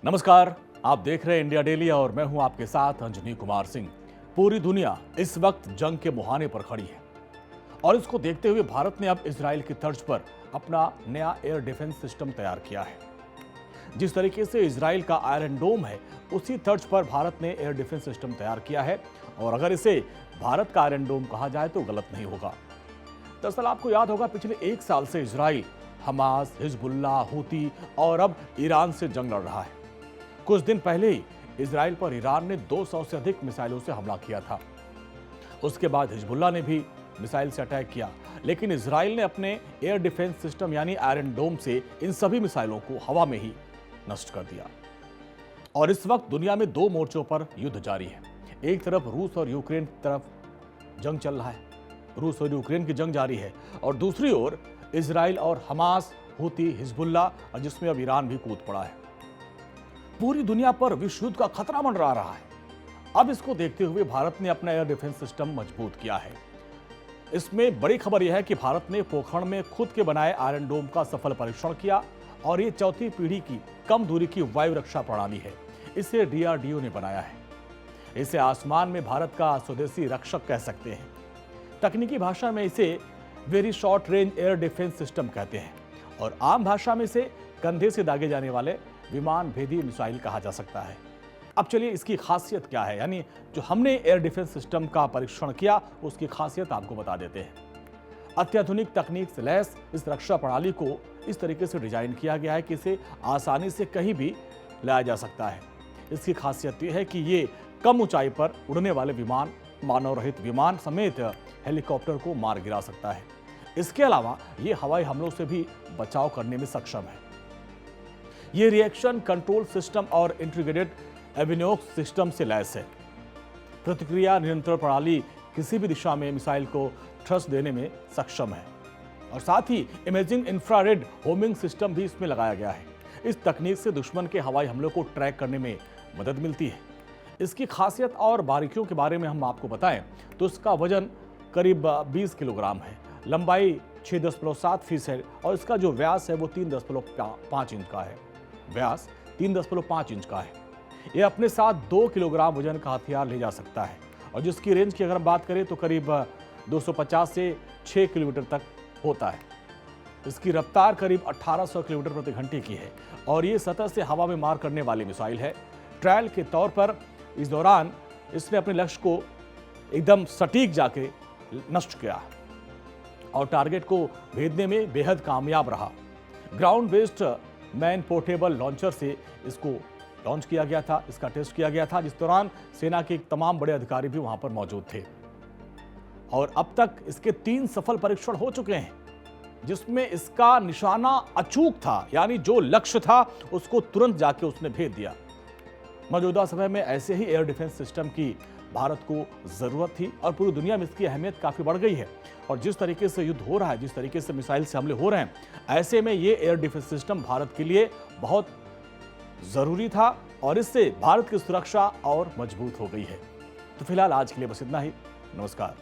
नमस्कार, आप देख रहे हैं इंडिया डेली और मैं हूं आपके साथ अंजनी कुमार सिंह। पूरी दुनिया इस वक्त जंग के मुहाने पर खड़ी है और इसको देखते हुए भारत ने अब इजराइल की तर्ज पर अपना नया एयर डिफेंस सिस्टम तैयार किया है। जिस तरीके से इजराइल का आयरन डोम है, उसी तर्ज पर भारत ने एयर डिफेंस सिस्टम तैयार किया है और अगर इसे भारत का आयरन डोम कहा जाए तो गलत नहीं होगा। दरअसल आपको याद होगा, पिछले एक साल से इजराइल हमास, हिजबुल्लाह, हूती और अब ईरान से जंग लड़ रहा है। कुछ दिन पहले ही इजराइल पर ईरान ने 200 से अधिक मिसाइलों से हमला किया था। उसके बाद हिजबुल्लाह ने भी मिसाइल से अटैक किया, लेकिन इजराइल ने अपने एयर डिफेंस सिस्टम यानी आयरन डोम से इन सभी मिसाइलों को हवा में ही नष्ट कर दिया। और इस वक्त दुनिया में दो मोर्चों पर युद्ध जारी है। एक तरफ रूस और यूक्रेन की तरफ जंग चल रहा है, रूस और यूक्रेन की जंग जारी है, और दूसरी ओर इजराइल और हमास, हूती, हिजबुल्लाह और जिसमें अब ईरान भी कूद पड़ा है। पूरी दुनिया पर विश्व युद्ध का खतरा मंडरा रहा है। अब इसको देखते हुए भारत ने अपना एयर डिफेंस सिस्टम मजबूत किया है। इसमें बड़ी खबर यह है कि भारत ने पोखरण में खुद के बनाए आयरन डोम का सफल परीक्षण किया और ये चौथी पीढ़ी की कम दूरी की वायु रक्षा प्रणाली है। इसे डीआरडीओ ने बनाया है। इसे आसमान में भारत का स्वदेशी रक्षक कह सकते हैं। तकनीकी भाषा में इसे very short range air defence system कहते हैं और आम भाषा में इसे कंधे से दागे जाने वाले विमान भेदी मिसाइल कहा जा सकता है। अब चलिए इसकी खासियत क्या है, यानी जो हमने एयर डिफेंस सिस्टम का परीक्षण किया उसकी खासियत आपको बता देते हैं। अत्याधुनिक तकनीक से लैस इस रक्षा प्रणाली को इस तरीके से डिजाइन किया गया है कि इसे आसानी से कहीं भी लाया जा सकता है। इसकी खासियत यह है कि ये कम ऊंचाई पर उड़ने वाले विमान, मानव रहित विमान समेत हेलीकॉप्टर को मार गिरा सकता है। इसके अलावा ये हवाई हमलों से भी बचाव करने में सक्षम है। ये रिएक्शन कंट्रोल सिस्टम और इंटीग्रेटेड एवियोनिक्स सिस्टम से लैस है। प्रतिक्रिया नियंत्रण प्रणाली किसी भी दिशा में मिसाइल को थ्रस्ट देने में सक्षम है और साथ ही इमेजिंग इंफ्रारेड होमिंग सिस्टम भी इसमें लगाया गया है। इस तकनीक से दुश्मन के हवाई हमलों को ट्रैक करने में मदद मिलती है। इसकी खासियत और बारीकियों के बारे में हम आपको बताएं तो इसका वजन करीब 20 किलोग्राम है, लंबाई 6.7 फीट है और इसका जो व्यास है वो 3.5 इंच का है। व्यास 3.5 इंच का है। यह अपने साथ 2 किलोग्राम वजन का हथियार ले जा सकता है और जिसकी रेंज की अगर हम बात करें तो करीब 250 से 6 किलोमीटर तक होता है। इसकी रफ्तार करीब 1800 किलोमीटर प्रति घंटे की है और ये सतह से हवा में मार करने वाली मिसाइल है। ट्रायल के तौर पर इस दौरान इसने अपने लक्ष्य को एकदम सटीक जाके नष्ट किया और टारगेट को भेदने में बेहद कामयाब रहा। Ground based man portable launcher से इसको लॉन्च किया गया था, इसका टेस्ट किया गया था, जिस दौरान सेना के तमाम बड़े अधिकारी भी वहां पर मौजूद थे। और अब तक इसके 3 सफल परीक्षण हो चुके हैं, जिसमें इसका निशाना अचूक था, यानी जो लक्ष्य था उसको तुरंत जाके उसने भेद दिया। मौजूदा समय में ऐसे ही एयर डिफेंस सिस्टम की भारत को जरूरत थी और पूरी दुनिया में इसकी अहमियत काफी बढ़ गई है। और जिस तरीके से युद्ध हो रहा है, जिस तरीके से मिसाइल से हमले हो रहे हैं, ऐसे में ये एयर डिफेंस सिस्टम भारत के लिए बहुत जरूरी था और इससे भारत की सुरक्षा और मजबूत हो गई है। तो फिलहाल आज के लिए बस इतना ही। नमस्कार।